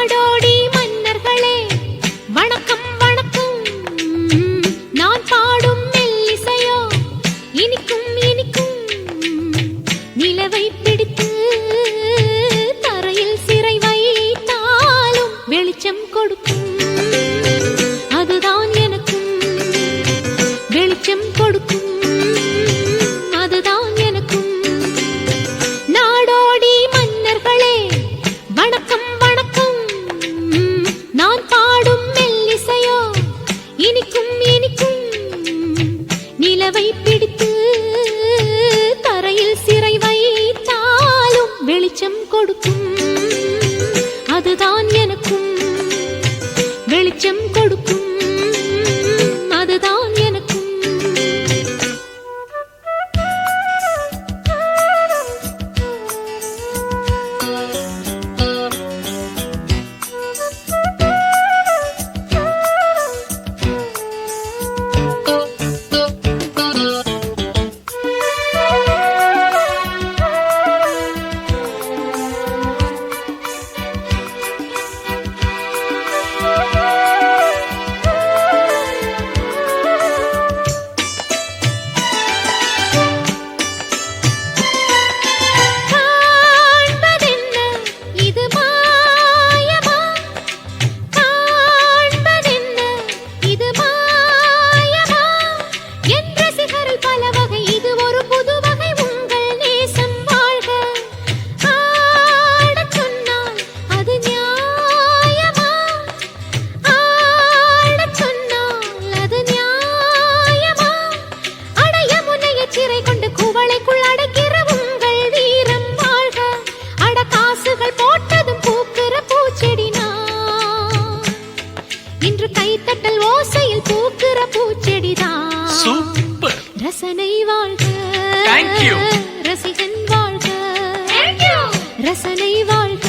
நாடோடி மன்னர்களே வணக்கம் வணக்கம். நான் பாடும் மெல்லிசையோ இனிக்கும் இனிக்கும். நிலவை பிடித்து தரையில் சிறை வைத்தாலும் வெளிச்சம் கொடுக்கும். அதுதான் எனக்கும் வெளிச்சம் கொடுக்கும். அதுதான் எனக்கும். நாடோடி மன்னர்களே வணக்கம் வணக்கம். நான் பாடும் மெல்லிசையோ இனிக்கும் இனிக்கும். நிலவை பிடித்து தரையில் சிறை வைத்தாலும் வெளிச்சம் கொடுக்கும். அதுதான் எனக்கும் வெளிச்சம் கொடுக்கும். அதுதான் எனக்கும். கைத்தட்டல் ஓசையில் பூக்கிற பூச்செடிதான். சூப்பர். ரசனை வாழ்க. Thank you. ரசிகன் வாழ்க. Thank you. ரசனை வாழ்க.